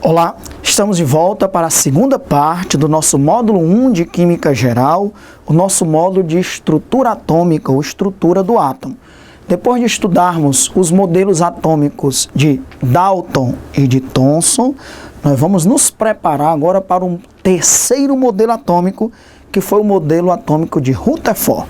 Olá, estamos de volta para a segunda parte do nosso módulo 1 de Química Geral, o nosso módulo de estrutura atômica ou estrutura do átomo. Depois de estudarmos os modelos atômicos de Dalton e de Thomson, nós vamos nos preparar agora para um terceiro modelo atômico, que foi o modelo atômico de Rutherford,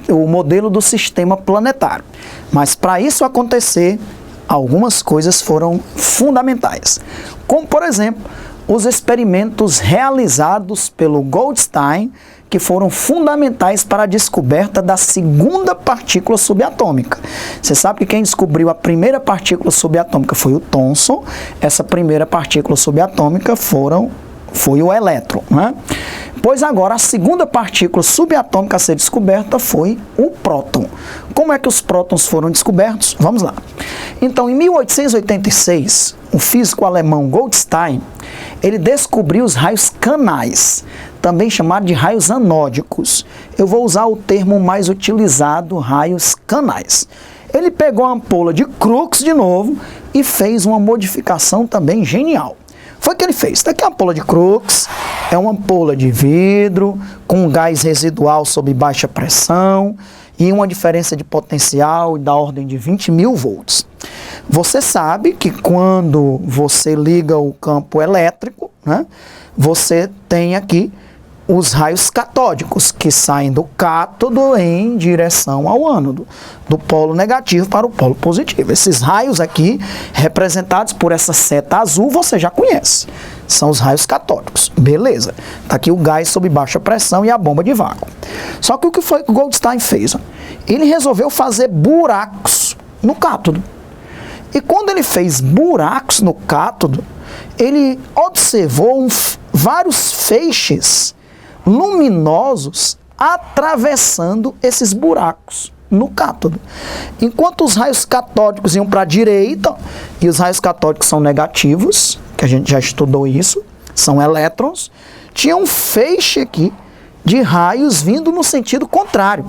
o modelo do sistema planetário. Mas para isso acontecer, algumas coisas foram fundamentais, como por exemplo, os experimentos realizados pelo Goldstein, que foram fundamentais para a descoberta da segunda partícula subatômica. Você sabe que quem descobriu a primeira partícula subatômica foi o Thomson. Essa primeira partícula subatômica foi o elétron, né? Pois agora a segunda partícula subatômica a ser descoberta foi o próton. Como é que os prótons foram descobertos? Vamos lá. Então, em 1886, o físico alemão Goldstein, ele descobriu os raios canais, também chamado de raios anódicos. Eu vou usar o termo mais utilizado, raios canais. Ele pegou a ampola de Crookes de novo e fez uma modificação também genial. Foi o que ele fez. Daqui a ampola de Crookes é uma ampola de vidro com gás residual sob baixa pressão e uma diferença de potencial da ordem de 20.000 volts. Você sabe que quando você liga o campo elétrico, né, você tem aqui os raios catódicos, que saem do cátodo em direção ao ânodo, do polo negativo para o polo positivo. Esses raios aqui, representados por essa seta azul, você já conhece. São os raios catódicos. Beleza. Está aqui o gás sob baixa pressão e a bomba de vácuo. Só que o que foi que o Goldstein fez? Ele resolveu fazer buracos no cátodo. E quando ele fez buracos no cátodo, ele observou vários feixes luminosos atravessando esses buracos no cátodo. Enquanto os raios catódicos iam para a direita, e os raios catódicos são negativos, que a gente já estudou isso, são elétrons, tinha um feixe aqui de raios vindo no sentido contrário,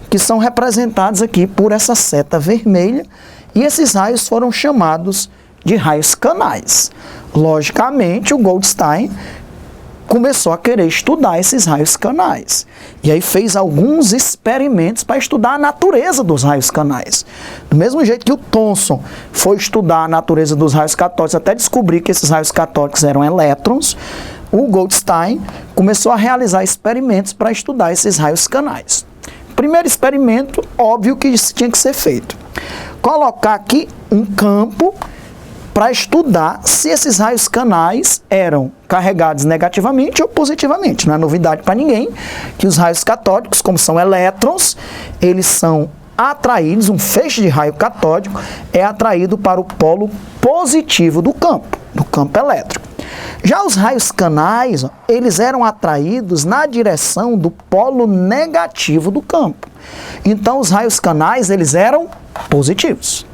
que são representados aqui por essa seta vermelha, e esses raios foram chamados de raios canais. Logicamente, o Goldstein começou a querer estudar esses raios canais. E aí fez alguns experimentos para estudar a natureza dos raios canais. Do mesmo jeito que o Thomson foi estudar a natureza dos raios catódicos, até descobrir que esses raios catódicos eram elétrons, o Goldstein começou a realizar experimentos para estudar esses raios canais. Primeiro experimento, óbvio que isso tinha que ser feito. Colocar aqui um campo para estudar se esses raios canais eram carregados negativamente ou positivamente. Não é novidade para ninguém que os raios catódicos, como são elétrons, eles são atraídos, um feixe de raio catódico é atraído para o polo positivo do campo elétrico. Já os raios canais, eles eram atraídos na direção do polo negativo do campo. Então, os raios canais, eles eram positivos.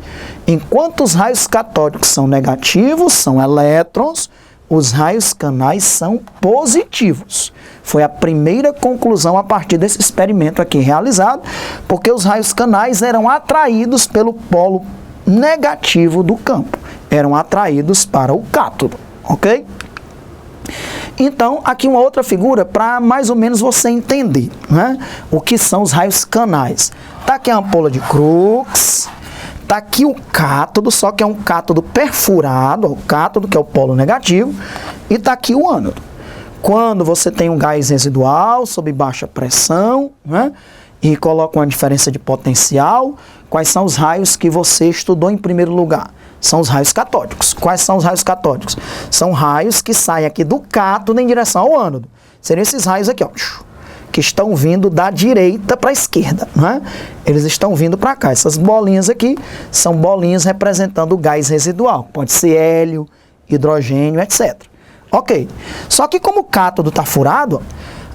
Enquanto os raios catódicos são negativos, são elétrons, os raios canais são positivos. Foi a primeira conclusão a partir desse experimento aqui realizado, porque os raios canais eram atraídos pelo polo negativo do campo. Eram atraídos para o cátodo, ok? Então, aqui uma outra figura para mais ou menos você entender, né, o que são os raios canais. Está aqui a ampola de Crookes. Está aqui o cátodo, só que é um cátodo perfurado, o cátodo que é o polo negativo, e está aqui o ânodo. Quando você tem um gás residual sob baixa pressão, né, e coloca uma diferença de potencial, quais são os raios que você estudou em primeiro lugar? São os raios catódicos. Quais são os raios catódicos? São raios que saem aqui do cátodo em direção ao ânodo. Seriam esses raios aqui, ó, que estão vindo da direita para a esquerda, né? Eles estão vindo para cá. Essas bolinhas aqui são bolinhas representando o gás residual. Pode ser hélio, hidrogênio, etc. Ok. Só que como o cátodo está furado,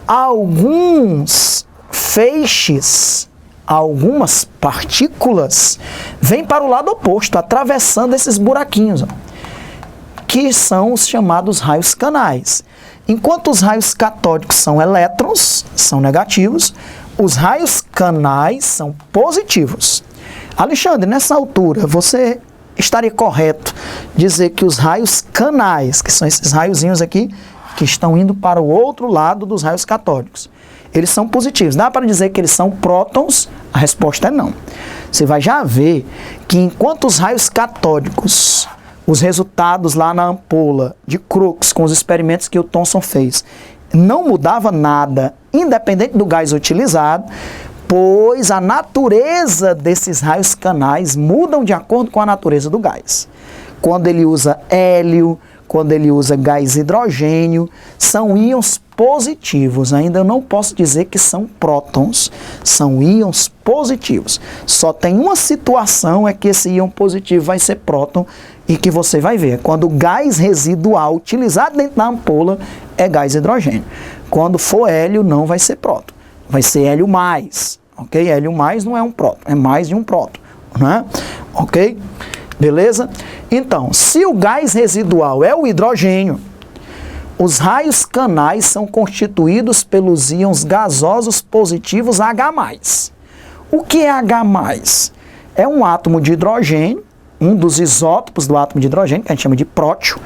alguns feixes, algumas partículas vêm para o lado oposto, atravessando esses buraquinhos, ó, que são os chamados raios canais. Enquanto os raios catódicos são elétrons, são negativos, os raios canais são positivos. Alexandre, nessa altura, você estaria correto dizer que os raios canais, que são esses raiozinhos aqui, que estão indo para o outro lado dos raios catódicos, eles são positivos. Dá para dizer que eles são prótons? A resposta é não. Você vai já ver que enquanto os raios catódicos, os resultados lá na ampola de Crookes, com os experimentos que o Thomson fez, não mudava nada, independente do gás utilizado, pois a natureza desses raios canais mudam de acordo com a natureza do gás. Quando ele usa hélio, quando ele usa gás hidrogênio, são íons positivos. Ainda não posso dizer que são prótons, são íons positivos. Só tem uma situação é que esse íon positivo vai ser próton e que você vai ver. Quando o gás residual utilizado dentro da ampola é gás hidrogênio. Quando for hélio, não vai ser próton. Vai ser hélio mais, ok? Hélio mais não é um próton, é mais de um próton, né? Ok? Beleza? Então, se o gás residual é o hidrogênio, os raios canais são constituídos pelos íons gasosos positivos H+. O que é H+? É um átomo de hidrogênio, um dos isótopos do átomo de hidrogênio, que a gente chama de prótio.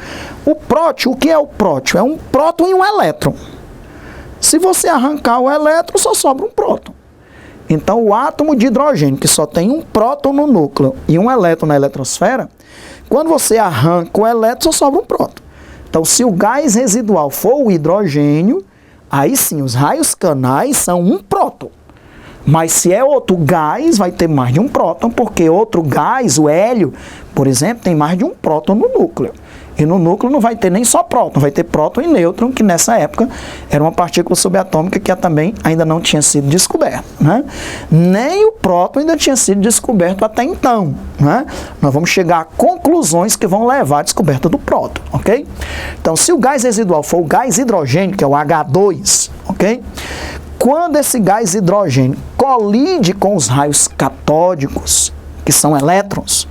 O prótio, o que é o prótio? É um próton e um elétron. Se você arrancar o elétron, só sobra um próton. Então, o átomo de hidrogênio, que só tem um próton no núcleo e um elétron na eletrosfera, quando você arranca o elétron, só sobra um próton. Então, se o gás residual for o hidrogênio, aí sim, os raios canais são um próton. Mas se é outro gás, vai ter mais de um próton, porque outro gás, o hélio, por exemplo, tem mais de um próton no núcleo. E no núcleo não vai ter nem só próton, vai ter próton e nêutron, que nessa época era uma partícula subatômica que também ainda não tinha sido descoberta, né? Nem o próton ainda tinha sido descoberto até então, né? Nós vamos chegar a conclusões que vão levar à descoberta do próton, ok? Então, se o gás residual for o gás hidrogênio, que é o H2, ok? Quando esse gás hidrogênio colide com os raios catódicos, que são elétrons,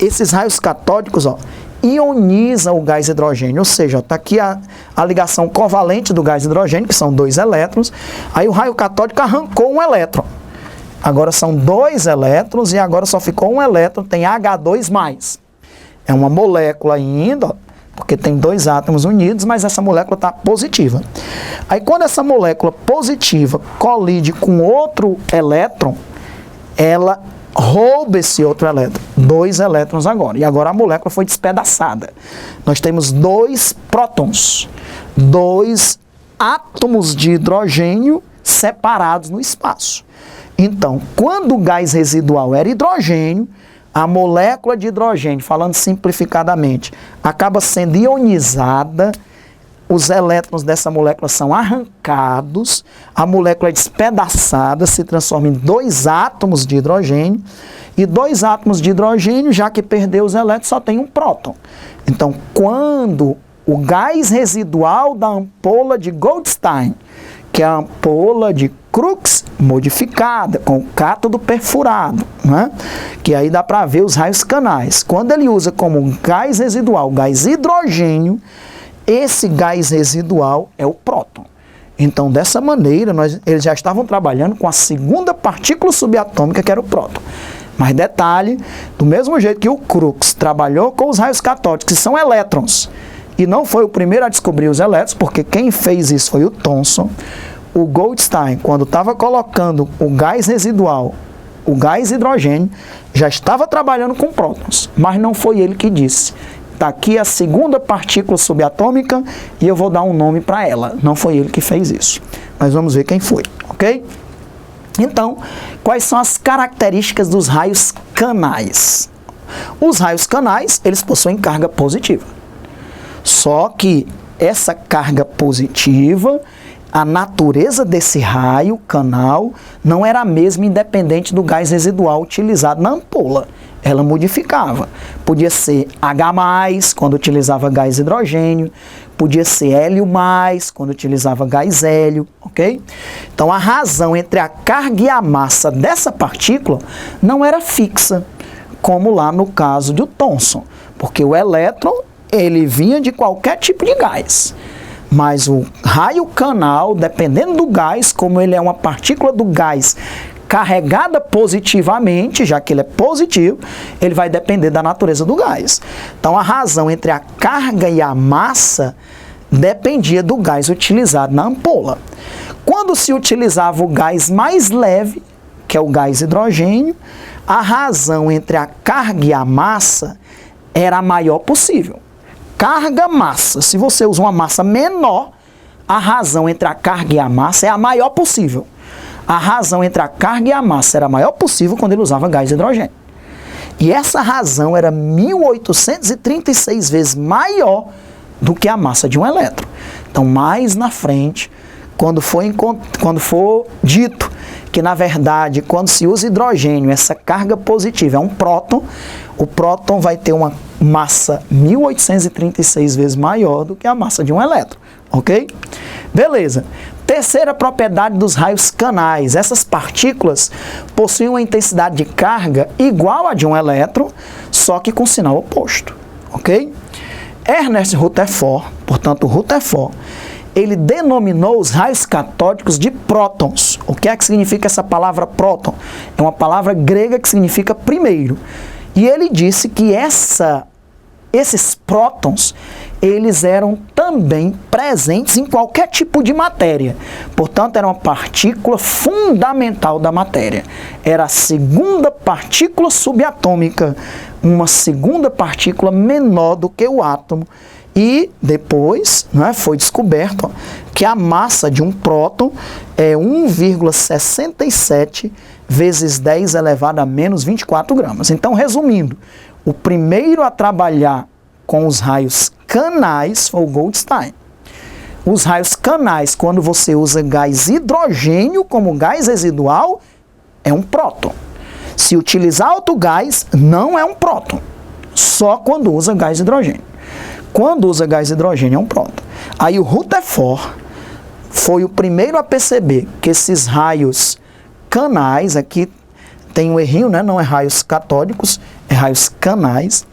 esses raios catódicos, ó, ioniza o gás hidrogênio, ou seja, está aqui a ligação covalente do gás hidrogênio, que são 2 elétrons, aí o raio catódico arrancou um elétron. Agora são 2 elétrons e agora só ficou um elétron, tem H2+. É uma molécula ainda, porque tem 2 átomos unidos, mas essa molécula está positiva. Aí quando essa molécula positiva colide com outro elétron, ela rouba esse outro elétron, 2 elétrons agora, e agora a molécula foi despedaçada. Nós temos 2 prótons, 2 átomos de hidrogênio separados no espaço. Então, quando o gás residual era hidrogênio, a molécula de hidrogênio, falando simplificadamente, acaba sendo ionizada, os elétrons dessa molécula são arrancados, a molécula é despedaçada, se transforma em 2 átomos de hidrogênio, e 2 átomos de hidrogênio, já que perdeu os elétrons, só tem um próton. Então, quando o gás residual da ampola de Goldstein, que é a ampola de Crookes modificada, com o cátodo perfurado, né? Que aí dá para ver os raios canais. Quando ele usa como gás residual, gás hidrogênio, esse gás residual é o próton. Então, dessa maneira, eles já estavam trabalhando com a segunda partícula subatômica, que era o próton. Mas detalhe, do mesmo jeito que o Crookes trabalhou com os raios catódicos, que são elétrons, e não foi o primeiro a descobrir os elétrons, porque quem fez isso foi o Thomson. O Goldstein, quando estava colocando o gás residual, o gás hidrogênio, já estava trabalhando com prótons, mas não foi ele que disse. Está aqui a segunda partícula subatômica e eu vou dar um nome para ela. Não foi ele que fez isso. Mas vamos ver quem foi, ok? Então, quais são as características dos raios canais? Os raios canais, eles possuem carga positiva. Só que essa carga positiva, a natureza desse raio canal não era a mesma independente do gás residual utilizado na ampola. Ela modificava. Podia ser H+, quando utilizava gás hidrogênio, podia ser hélio+, quando utilizava gás hélio, ok? Então, a razão entre a carga e a massa dessa partícula não era fixa, como lá no caso de Thomson, porque o elétron, ele vinha de qualquer tipo de gás. Mas o raio canal, dependendo do gás, como ele é uma partícula do gás carregada positivamente, já que ele é positivo, ele vai depender da natureza do gás. Então, a razão entre a carga e a massa dependia do gás utilizado na ampola. Quando se utilizava o gás mais leve, que é o gás hidrogênio, a razão entre a carga e a massa era a maior possível. Carga-massa. Se você usa uma massa menor, a razão entre a carga e a massa é a maior possível. A razão entre a carga e a massa era a maior possível quando ele usava gás hidrogênio. E essa razão era 1836 vezes maior do que a massa de um elétron. Então, mais na frente, quando for dito que, na verdade, quando se usa hidrogênio, essa carga positiva é um próton, o próton vai ter uma massa 1836 vezes maior do que a massa de um elétron, ok? Beleza. Terceira propriedade dos raios canais. Essas partículas possuem uma intensidade de carga igual à de um elétron, só que com sinal oposto, ok? Ernest Rutherford, portanto Rutherford, ele denominou os raios catódicos de prótons. O que é que significa essa palavra próton? É uma palavra grega que significa primeiro. E ele disse que esses prótons, eles eram também presentes em qualquer tipo de matéria. Portanto, era uma partícula fundamental da matéria. Era a segunda partícula subatômica, uma segunda partícula menor do que o átomo. E depois, foi descoberto que a massa de um próton é 1,67 vezes 10 elevado a menos 24 gramas. Então, resumindo, o primeiro a trabalhar com os raios canais foi o Goldstein. Os raios canais, quando você usa gás hidrogênio como gás residual, é um próton. Se utilizar outro gás, não é um próton. Só quando usa gás hidrogênio. Quando usa gás hidrogênio, é um próton. Aí o Rutherford foi o primeiro a perceber que esses raios canais, aqui tem um errinho, não é raios catódicos, é raios canais.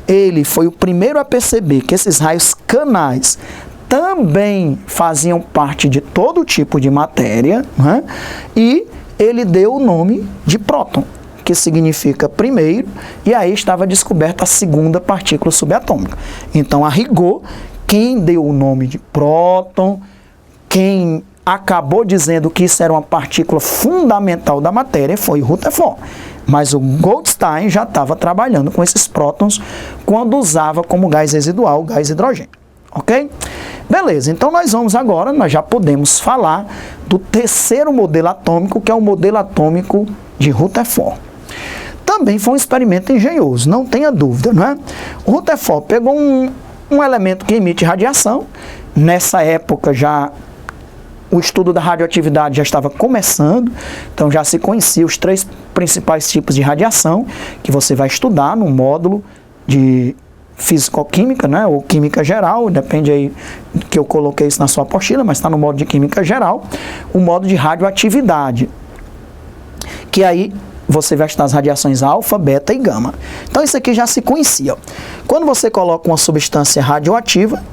Ele foi o primeiro a perceber que esses raios canais também faziam parte de todo tipo de matéria, e ele deu o nome de próton, que significa primeiro, e aí estava descoberta a segunda partícula subatômica. Então, a rigor, quem deu o nome de próton, quem acabou dizendo que isso era uma partícula fundamental da matéria foi o Rutherford. Mas o Goldstein já estava trabalhando com esses prótons quando usava como gás residual o gás hidrogênio. Ok? Beleza, então nós já podemos falar do terceiro modelo atômico, que é o modelo atômico de Rutherford. Também foi um experimento engenhoso, não tenha dúvida, O Rutherford pegou um elemento que emite radiação. Nessa época o estudo da radioatividade já estava começando, então já se conhecia os 3 principais tipos de radiação que você vai estudar no módulo de físico-química, ou química geral, depende aí que eu coloquei isso na sua apostila, mas está no módulo de química geral, o módulo de radioatividade, que aí você vai estudar as radiações alfa, beta e gama. Então isso aqui já se conhecia. Quando você coloca uma substância radioativa,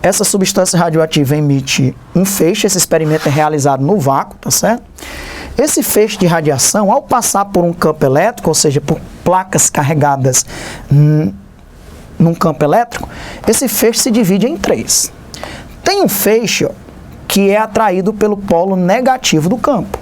essa substância radioativa emite um feixe, esse experimento é realizado no vácuo, tá certo? Esse feixe de radiação, ao passar por um campo elétrico, ou seja, por placas carregadas num campo elétrico, esse feixe se divide em 3. Tem um feixe que é atraído pelo polo negativo do campo,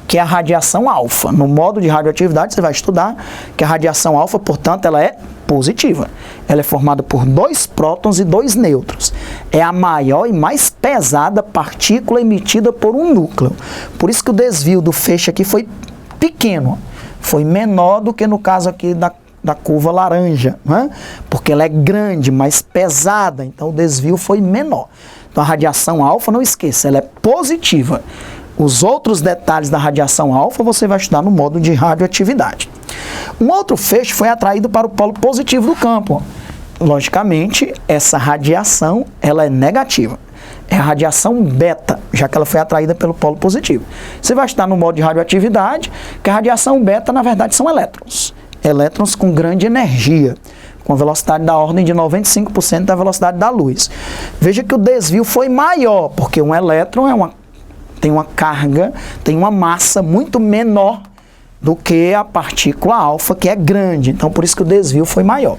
que é a radiação alfa. No módulo de radioatividade você vai estudar que a radiação alfa, portanto, ela é positiva. Ela é formada por 2 prótons e 2 nêutrons. É a maior e mais pesada partícula emitida por um núcleo. Por isso que o desvio do feixe aqui foi pequeno. Foi menor do que no caso aqui da curva laranja, porque ela é grande, mais pesada, então o desvio foi menor. Então a radiação alfa, não esqueça, ela é positiva. Os outros detalhes da radiação alfa você vai estudar no módulo de radioatividade. Um outro feixe foi atraído para o polo positivo do campo. Logicamente, essa radiação ela é negativa. É a radiação beta, já que ela foi atraída pelo polo positivo. Você vai estudar no módulo de radioatividade que a radiação beta, na verdade, são elétrons. Elétrons com grande energia, com velocidade da ordem de 95% da velocidade da luz. Veja que o desvio foi maior, porque um elétron tem uma carga, tem uma massa muito menor do que a partícula alfa, que é grande. Então, por isso que o desvio foi maior.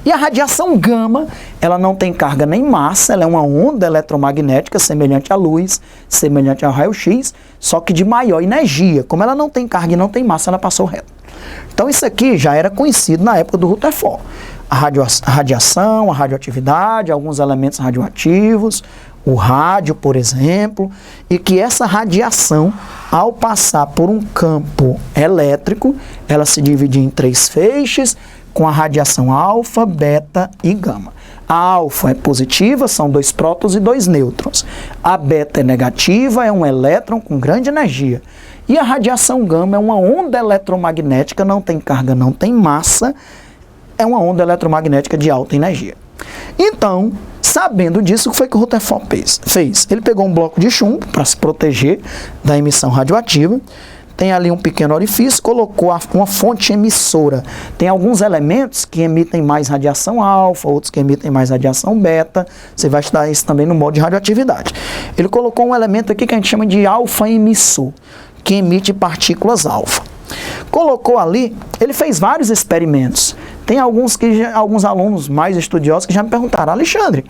E a radiação gama, ela não tem carga nem massa, ela é uma onda eletromagnética semelhante à luz, semelhante ao raio-x, só que de maior energia. Como ela não tem carga e não tem massa, ela passou reto. Então, isso aqui já era conhecido na época do Rutherford. A radiação, a radioatividade, alguns elementos radioativos, o rádio, por exemplo, e que essa radiação, ao passar por um campo elétrico, ela se divide em 3 feixes, com a radiação alfa, beta e gama. A alfa é positiva, são 2 prótons e 2 nêutrons. A beta é negativa, é um elétron com grande energia. E a radiação gama é uma onda eletromagnética, não tem carga, não tem massa, é uma onda eletromagnética de alta energia. Então, sabendo disso, o que foi que o Rutherford fez? Ele pegou um bloco de chumbo para se proteger da emissão radioativa, tem ali um pequeno orifício, colocou uma fonte emissora. Tem alguns elementos que emitem mais radiação alfa, outros que emitem mais radiação beta. Você vai estudar isso também no modo de radioatividade. Ele colocou um elemento aqui que a gente chama de alfa emissor, que emite partículas alfa. Colocou ali, ele fez vários experimentos. Tem alguns alunos mais estudiosos que já me perguntaram: Alexandre,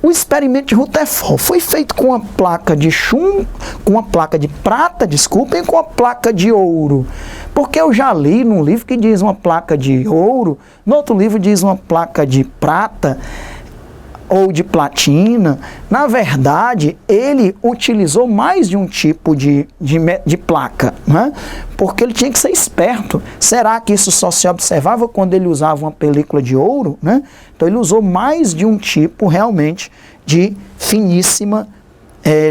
o experimento de Rutherford foi feito com uma placa de chumbo, com uma placa de prata, desculpem, e com uma placa de ouro. Porque eu já li num livro que diz uma placa de ouro, no outro livro diz uma placa de prata ou de platina. Na verdade, ele utilizou mais de um tipo de placa, né? Porque ele tinha que ser esperto. Será que isso só se observava quando ele usava uma película de ouro, né? Então ele usou mais de um tipo realmente de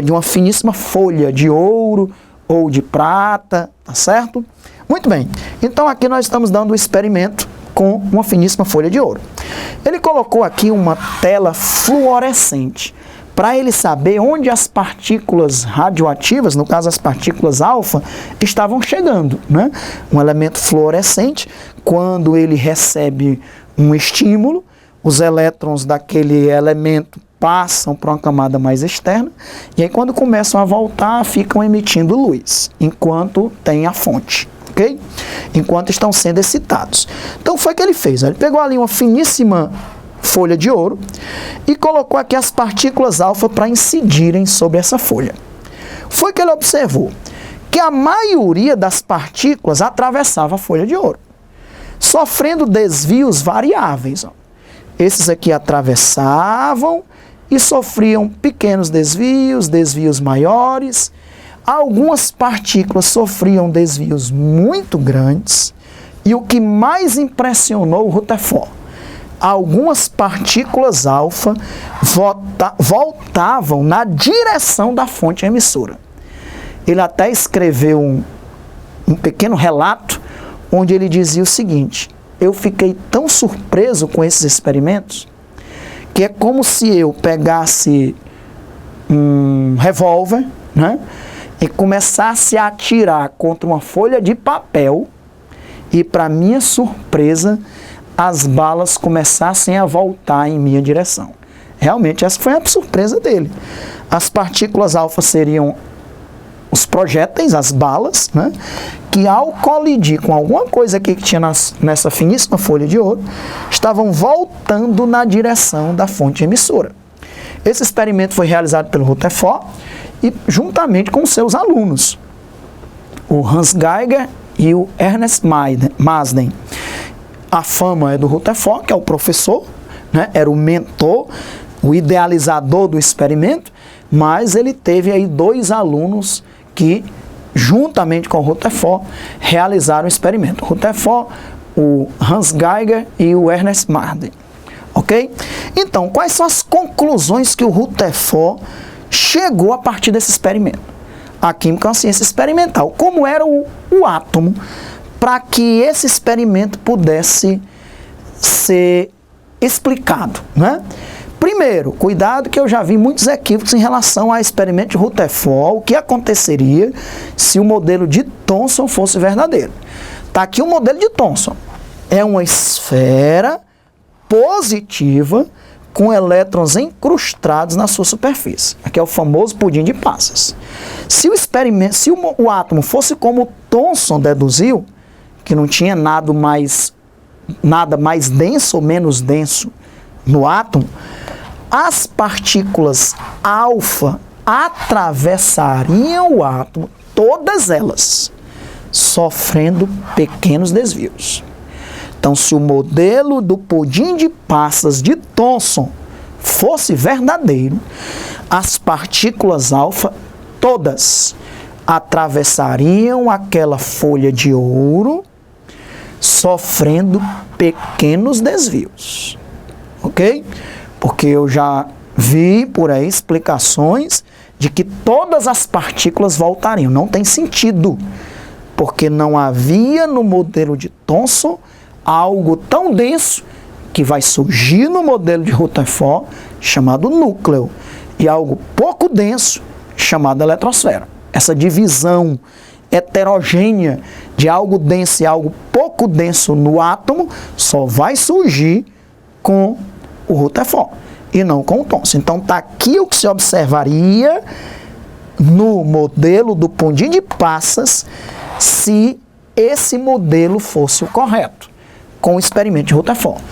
uma finíssima folha de ouro ou de prata, tá certo? Muito bem, então aqui nós estamos dando o experimento com uma finíssima folha de ouro. Ele colocou aqui uma tela fluorescente para ele saber onde as partículas radioativas, no caso as partículas alfa, estavam chegando, né? Um elemento fluorescente, quando ele recebe um estímulo, os elétrons daquele elemento passam para uma camada mais externa, e aí quando começam a voltar, ficam emitindo luz, enquanto tem a fonte. Okay? Enquanto estão sendo excitados. Então foi o que ele fez. Ele pegou ali uma finíssima folha de ouro e colocou aqui as partículas alfa para incidirem sobre essa folha. Foi que ele observou que a maioria das partículas atravessava a folha de ouro, sofrendo desvios variáveis. Esses aqui atravessavam e sofriam pequenos desvios, desvios maiores. Algumas partículas sofriam desvios muito grandes e o que mais impressionou o Rutherford, algumas partículas alfa voltavam na direção da fonte emissora. Ele até escreveu um pequeno relato onde ele dizia o seguinte: eu fiquei tão surpreso com esses experimentos que é como se eu pegasse um revólver, né? E começasse a atirar contra uma folha de papel e, para minha surpresa, as balas começassem a voltar em minha direção. Realmente, essa foi a surpresa dele. As partículas alfa seriam os projéteis, as balas, né? Que ao colidir com alguma coisa aqui que tinha nessa finíssima folha de ouro, estavam voltando na direção da fonte emissora. Esse experimento foi realizado pelo Rutherford e juntamente com seus alunos, o Hans Geiger e o Ernest Marsden. A fama é do Rutherford, que é o professor, né? Era o mentor, o idealizador do experimento, mas ele teve aí 2 alunos que, juntamente com o Rutherford, realizaram o experimento. O Rutherford, o Hans Geiger e o Ernest Marsden. Ok? Então, quais são as conclusões que o Rutherford chegou a partir desse experimento? A química é uma ciência experimental. Como era o átomo para que esse experimento pudesse ser explicado, né? Primeiro, cuidado que eu já vi muitos equívocos em relação ao experimento de Rutherford, o que aconteceria se o modelo de Thomson fosse verdadeiro. Está aqui o modelo de Thomson. É uma esfera positiva com elétrons incrustados na sua superfície. Aqui é o famoso pudim de passas. Se o átomo fosse como Thomson deduziu, que não tinha nada mais denso ou menos denso no átomo, as partículas alfa atravessariam o átomo, todas elas, sofrendo pequenos desvios. Então, se o modelo do pudim de passas de Thomson fosse verdadeiro, as partículas alfa todas atravessariam aquela folha de ouro, sofrendo pequenos desvios. Ok? Porque eu já vi por aí explicações de que todas as partículas voltariam. Não tem sentido, porque não havia no modelo de Thomson algo tão denso que vai surgir no modelo de Rutherford, chamado núcleo, e algo pouco denso, chamado eletrosfera. Essa divisão heterogênea de algo denso e algo pouco denso no átomo só vai surgir com o Rutherford e não com o Thomson. Então está aqui o que se observaria no modelo do pudim de passas se esse modelo fosse o correto, com o experimento de Rutherford.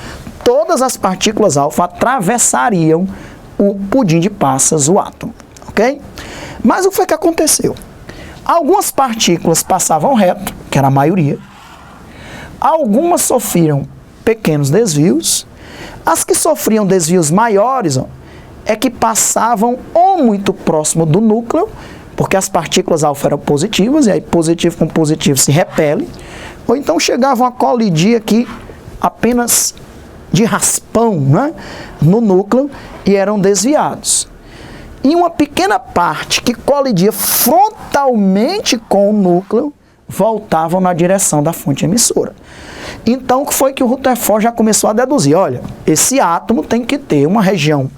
Todas as partículas alfa atravessariam o pudim de passas, o átomo, ok? Mas o que foi que aconteceu? Algumas partículas passavam reto, que era a maioria. Algumas sofriam pequenos desvios. As que sofriam desvios maiores, é que passavam ou muito próximo do núcleo, porque as partículas alfa eram positivas, e aí positivo com positivo se repele, ou então chegavam a colidir aqui apenas de raspão, né, no núcleo, e eram desviados. E uma pequena parte que colidia frontalmente com o núcleo voltavam na direção da fonte emissora. Então, o que foi que o Rutherford já começou a deduzir? Olha, esse átomo tem que ter uma região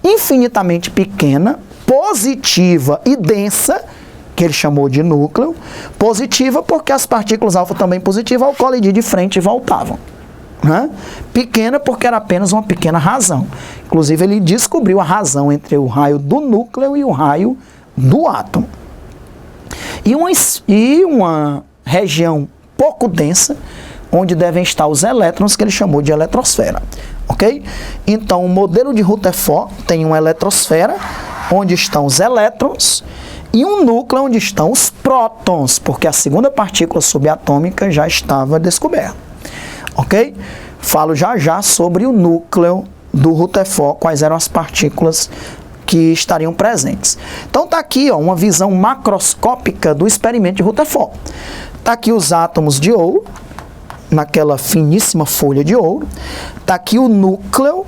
infinitamente pequena, positiva e densa, que ele chamou de núcleo. Positiva porque as partículas alfa também positivas, ao colidir de frente, voltavam. Né? Pequena porque era apenas uma pequena razão. Inclusive, ele descobriu a razão entre o raio do núcleo e o raio do átomo. E uma região pouco densa, onde devem estar os elétrons, que ele chamou de eletrosfera. Ok? Então, o modelo de Rutherford tem uma eletrosfera, onde estão os elétrons, e um núcleo onde estão os prótons, porque a segunda partícula subatômica já estava descoberta. Ok? Falo já sobre o núcleo do Rutherford, quais eram as partículas que estariam presentes. Então está aqui uma visão macroscópica do experimento de Rutherford. Está aqui os átomos de ouro, naquela finíssima folha de ouro. Está aqui o núcleo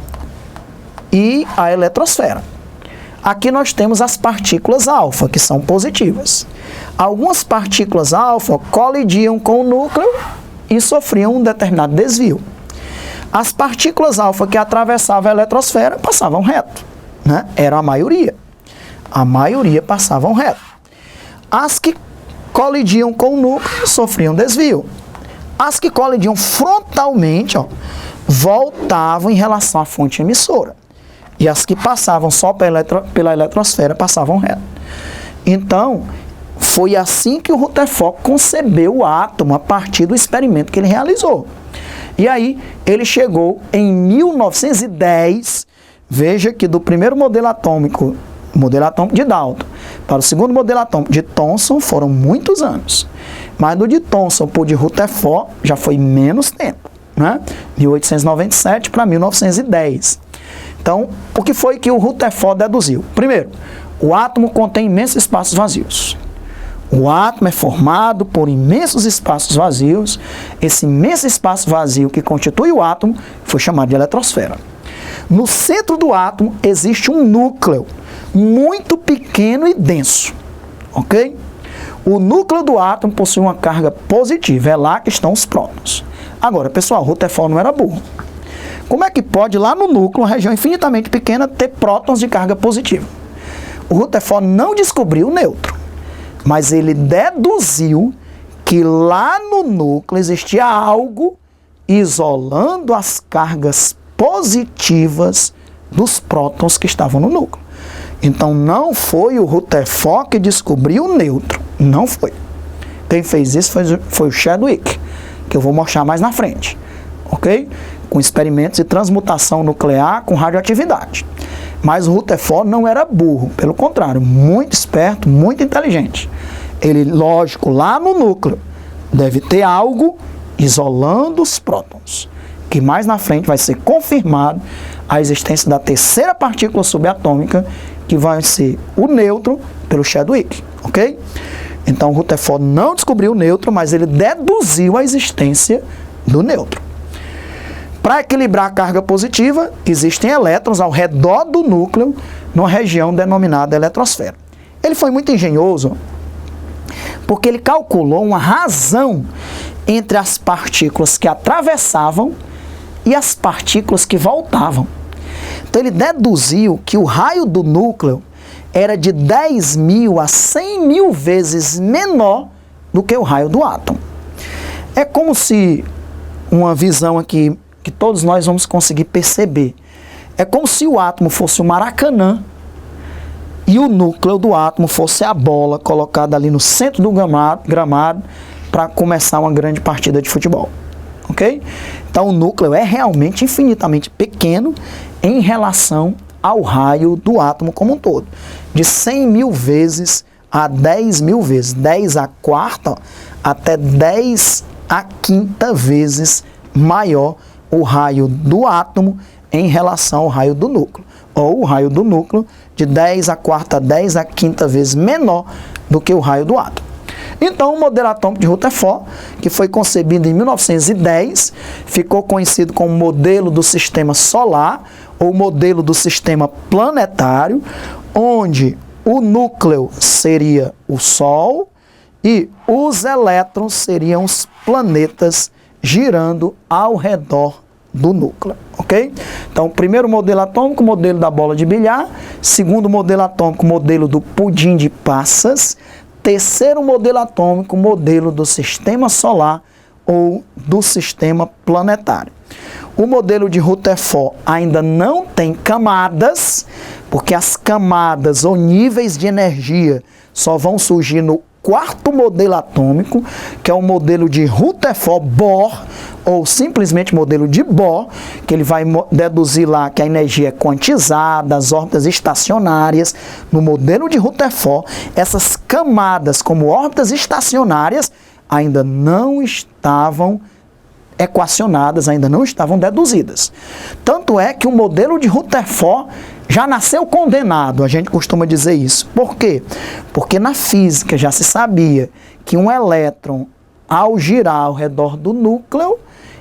e a eletrosfera. Aqui nós temos as partículas alfa, que são positivas. Algumas partículas alfa colidiam com o núcleo e sofriam um determinado desvio. As partículas alfa que atravessavam a eletrosfera passavam reto, né? Era a maioria. A maioria passavam reto. As que colidiam com o núcleo sofriam desvio. As que colidiam frontalmente, voltavam em relação à fonte emissora. E as que passavam só pela eletrosfera passavam reto. Então, foi assim que o Rutherford concebeu o átomo a partir do experimento que ele realizou. E aí, ele chegou em 1910, veja que do primeiro modelo atômico de Dalton, para o segundo modelo atômico de Thomson foram muitos anos. Mas do de Thomson para o de Rutherford já foi menos tempo, né? 1897 para 1910. Então, o que foi que o Rutherford deduziu? Primeiro, o átomo contém imensos espaços vazios. O átomo é formado por imensos espaços vazios. Esse imenso espaço vazio que constitui o átomo foi chamado de eletrosfera. No centro do átomo existe um núcleo muito pequeno e denso, ok? O núcleo do átomo possui uma carga positiva, é lá que estão os prótons. Agora, pessoal, Rutherford não era burro. Como é que pode lá no núcleo, uma região infinitamente pequena, ter prótons de carga positiva? O Rutherford não descobriu o nêutron, mas ele deduziu que lá no núcleo existia algo isolando as cargas positivas dos prótons que estavam no núcleo. Então não foi o Rutherford que descobriu o nêutron, não foi. Quem fez isso foi o Chadwick, que eu vou mostrar mais na frente, ok? Com experimentos de transmutação nuclear com radioatividade. Mas o Rutherford não era burro, pelo contrário, muito esperto, muito inteligente. Ele, lógico, lá no núcleo, deve ter algo isolando os prótons, que mais na frente vai ser confirmado a existência da terceira partícula subatômica, que vai ser o nêutron, pelo Chadwick, ok? Então, o Rutherford não descobriu o nêutron, mas ele deduziu a existência do nêutron. Para equilibrar a carga positiva, existem elétrons ao redor do núcleo, numa região denominada eletrosfera. Ele foi muito engenhoso, porque ele calculou uma razão entre as partículas que atravessavam e as partículas que voltavam. Então, ele deduziu que o raio do núcleo era de 10.000 a 100.000 vezes menor do que o raio do átomo. É como se, uma visão aqui que todos nós vamos conseguir perceber, é como se o átomo fosse o Maracanã e o núcleo do átomo fosse a bola colocada ali no centro do gramado para começar uma grande partida de futebol, ok? Então, o núcleo é realmente infinitamente pequeno em relação ao raio do átomo como um todo, de 100.000 vezes a 10.000 vezes, 10 a quarta até 10 a quinta vezes maior o raio do átomo em relação ao raio do núcleo, ou o raio do núcleo de 10 a quarta, 10 a quinta vezes menor do que o raio do átomo. Então, o modelo atômico de Rutherford, que foi concebido em 1910, ficou conhecido como modelo do sistema solar, ou modelo do sistema planetário, onde o núcleo seria o Sol e os elétrons seriam os planetas girando ao redor do núcleo, ok? Então, primeiro modelo atômico, modelo da bola de bilhar. Segundo modelo atômico, modelo do pudim de passas. Terceiro modelo atômico, modelo do sistema solar ou do sistema planetário. O modelo de Rutherford ainda não tem camadas, porque as camadas ou níveis de energia só vão surgir no quarto modelo atômico, que é o modelo de Rutherford-Bohr, ou simplesmente modelo de Bohr, que ele vai deduzir lá que a energia é quantizada, as órbitas estacionárias. No modelo de Rutherford, essas camadas como órbitas estacionárias ainda não estavam equacionadas, ainda não estavam deduzidas. Tanto é que o modelo de Rutherford já nasceu condenado, a gente costuma dizer isso. Por quê? Porque na física já se sabia que um elétron, ao girar ao redor do núcleo,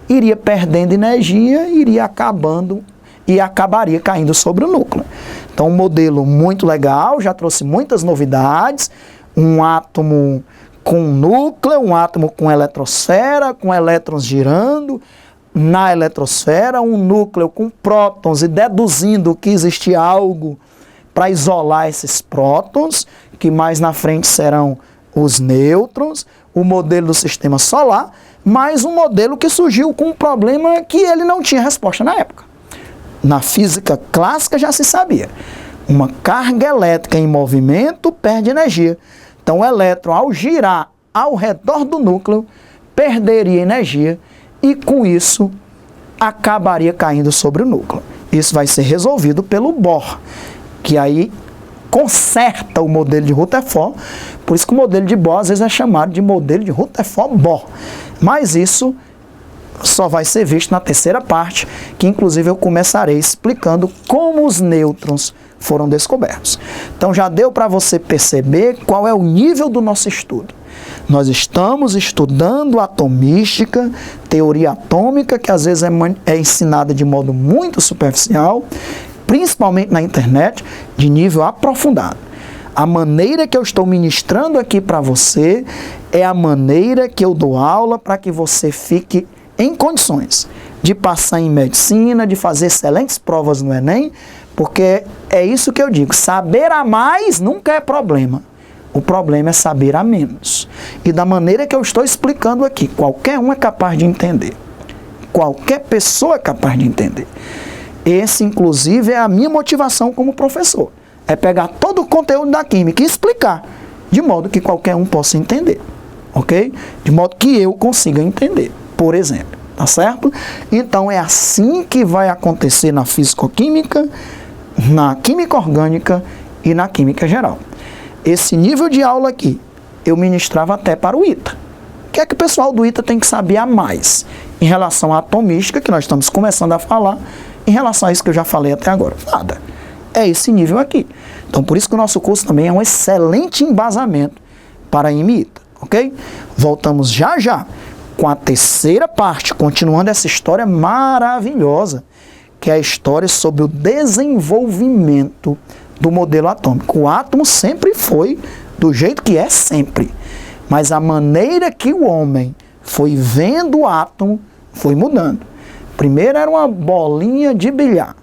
iria perdendo energia, iria acabando e acabaria caindo sobre o núcleo. Então, um modelo muito legal, já trouxe muitas novidades, um átomo com núcleo, um átomo com eletrosfera, com elétrons girando na eletrosfera, um núcleo com prótons e deduzindo que existe algo para isolar esses prótons, que mais na frente serão os nêutrons, o modelo do sistema solar, mas um modelo que surgiu com um problema que ele não tinha resposta na época. Na física clássica já se sabia, uma carga elétrica em movimento perde energia. Então, o elétron, ao girar ao redor do núcleo, perderia energia e, com isso, acabaria caindo sobre o núcleo. Isso vai ser resolvido pelo Bohr, que aí conserta o modelo de Rutherford. Por isso que o modelo de Bohr, às vezes, é chamado de modelo de Rutherford-Bohr. Mas isso só vai ser visto na terceira parte, que, inclusive, eu começarei explicando como os nêutrons foram descobertos. Então, já deu para você perceber qual é o nível do nosso estudo. Nós estamos estudando atomística, teoria atômica, que às vezes é ensinada de modo muito superficial, principalmente na internet, de nível aprofundado. A maneira que eu estou ministrando aqui para você é a maneira que eu dou aula para que você fique em condições de passar em medicina, de fazer excelentes provas no Enem, porque é isso que eu digo, saber a mais nunca é problema. O problema é saber a menos. E da maneira que eu estou explicando aqui, qualquer um é capaz de entender. Qualquer pessoa é capaz de entender. Esse, inclusive, é a minha motivação como professor. É pegar todo o conteúdo da química e explicar, de modo que qualquer um possa entender. Ok? De modo que eu consiga entender. por exemplo, tá certo? Então é assim que vai acontecer na físico-química, na química orgânica e na química geral. Esse nível de aula aqui, eu ministrava até para o ITA. O que é que o pessoal do ITA tem que saber a mais em relação à atomística, que nós estamos começando a falar, em relação a isso que eu já falei até agora? Nada. É esse nível aqui. Então, por isso que o nosso curso também é um excelente embasamento para a IME-ITA, ok? Voltamos já já com a terceira parte, continuando essa história maravilhosa, que é a história sobre o desenvolvimento do modelo atômico. O átomo sempre foi do jeito que é sempre, mas a maneira que o homem foi vendo o átomo foi mudando. Primeiro era uma bolinha de bilhar,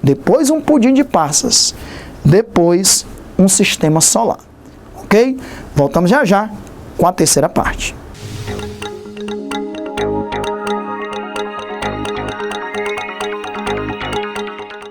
depois um pudim de passas, depois um sistema solar, ok? Voltamos já já com a terceira parte.